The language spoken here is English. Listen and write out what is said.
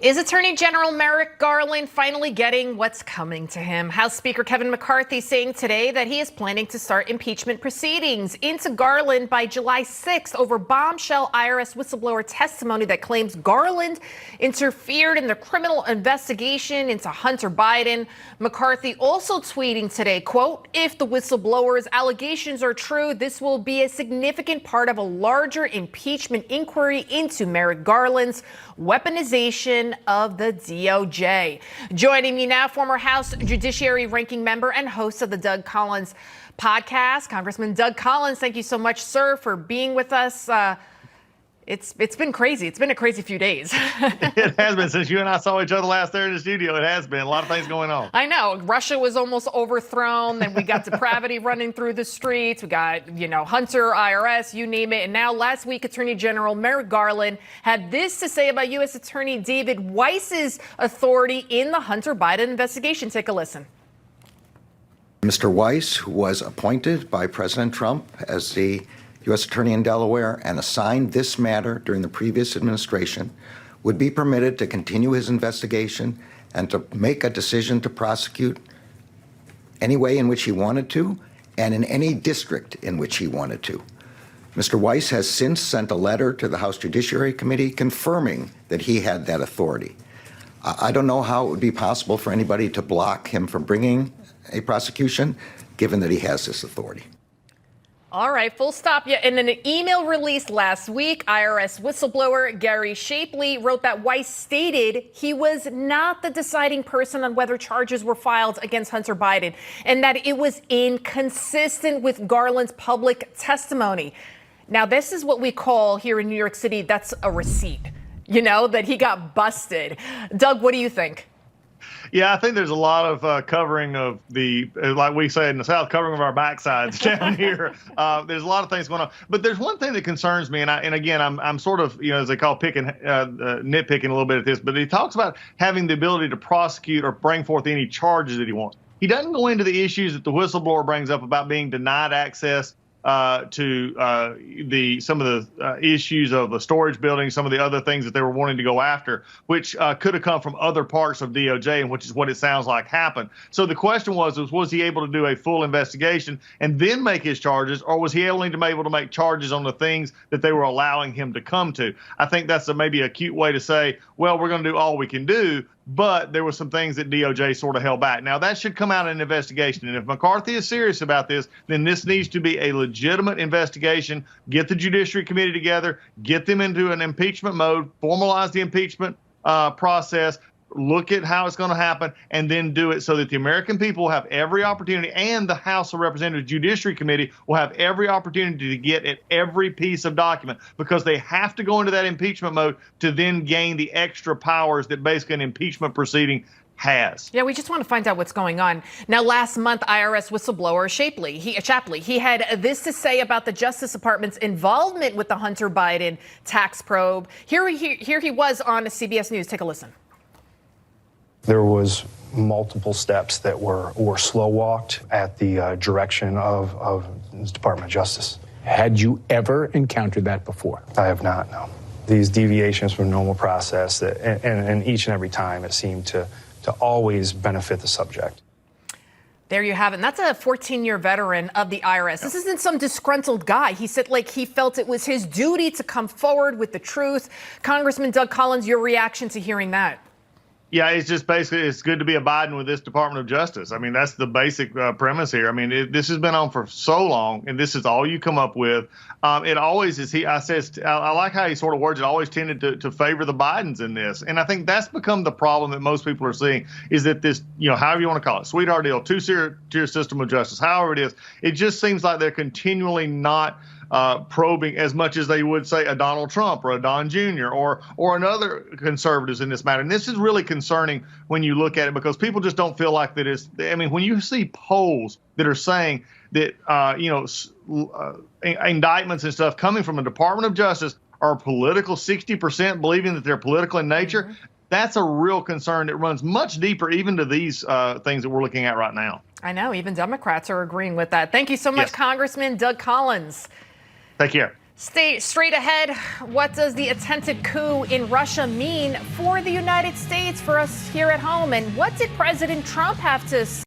Is Attorney General Merrick Garland finally getting what's coming to him? House Speaker Kevin McCarthy saying today that he is planning to start impeachment proceedings into Garland by July 6th over bombshell IRS whistleblower testimony that claims Garland interfered in the criminal investigation into Hunter Biden. McCarthy also tweeting today, quote, "If the whistleblower's allegations are true, this will be a significant part of a larger impeachment inquiry into Merrick Garland's weaponization of the DOJ. Joining me now, former House Judiciary Ranking Member and host of the Doug Collins podcast, Congressman Doug Collins. Thank you so much, sir, for being with us. It's been crazy. It's been a crazy few days. It has been since you and I saw each other last there in the studio. It has been a lot of things going on. I know. Russia was almost overthrown. Then we got depravity running through the streets. We got, Hunter, IRS, you name it. And now last week, Attorney General Merrick Garland had this to say about U.S. Attorney David Weiss's authority in the Hunter Biden investigation. Take a listen. Mr. Weiss, who was appointed by President Trump as the U.S. Attorney in Delaware and assigned this matter during the previous administration, would be permitted to continue his investigation and to make a decision to prosecute any way in which he wanted to and in any district in which he wanted to. Mr. Weiss has since sent a letter to the House Judiciary Committee confirming that he had that authority. I don't know how it would be possible for anybody to block him from bringing a prosecution, given that he has this authority. All right, full stop. Yeah, in an email released last week, IRS whistleblower Gary Shapley wrote that Weiss stated he was not the deciding person on whether charges were filed against Hunter Biden and that it was inconsistent with Garland's public testimony. Now, this is what we call here in New York City, that's a receipt, that he got busted. Doug, what do you think? Yeah, I think there's a lot of covering of like we say in the South, covering of our backsides down here. There's a lot of things going on. But there's one thing that concerns me, and again, I'm sort of, as they call nitpicking a little bit at this, but he talks about having the ability to prosecute or bring forth any charges that he wants. He doesn't go into the issues that the whistleblower brings up about being denied access to some of the issues of the storage building, some of the other things that they were wanting to go after, which could have come from other parts of DOJ, and which is what it sounds like happened. So the question was he able to do a full investigation and then make his charges, or was he only able to make charges on the things that they were allowing him to come to? I think that's maybe a cute way to say, well, we're going to do all we can do. But there were some things that DOJ sort of held back. Now, that should come out in an investigation. And if McCarthy is serious about this, then this needs to be a legitimate investigation. Get the Judiciary Committee together, get them into an impeachment mode, formalize the impeachment process, look at how it's going to happen, and then do it so that the American people will have every opportunity, and the House of Representatives Judiciary Committee will have every opportunity to get at every piece of document, because they have to go into that impeachment mode to then gain the extra powers that basically an impeachment proceeding has. Yeah, we just want to find out what's going on. Now, last month, IRS whistleblower Shapley, he had this to say about the Justice Department's involvement with the Hunter Biden tax probe. Here he was on CBS News. Take a listen. There was multiple steps that were slow walked at the direction of the Department of Justice. Had you ever encountered that before? I have not, no. These deviations from normal process, and each and every time it seemed to always benefit the subject. There you have it. And that's a 14-year veteran of the IRS. This isn't some disgruntled guy. He said he felt it was his duty to come forward with the truth. Congressman Doug Collins, your reaction to hearing that? Yeah, it's just basically, it's good to be abiding with this Department of Justice. I mean, that's the basic premise here. I mean, this has been on for so long, and this is all you come up with. It always is. I like how he sort of words it, always tended to favor the Bidens in this. And I think that's become the problem that most people are seeing, is that this, however you want to call it, sweetheart deal, two-tier system of justice, however it is, it just seems like they're continually not probing as much as they would say a Donald Trump or a Don Jr. or another conservatives in this matter. And this is really concerning when you look at it, because people just don't feel like that is. I mean, when you see polls that are saying that, indictments and stuff coming from the Department of Justice are political, 60% believing that they're political in nature. Mm-hmm. That's a real concern that runs much deeper even to these things that we're looking at right now. I know. Even Democrats are agreeing with that. Thank you so much, yes. Congressman Doug Collins. Take care. Stay straight ahead. What does the attempted coup in Russia mean for the United States, for us here at home? And what did President Trump have to say?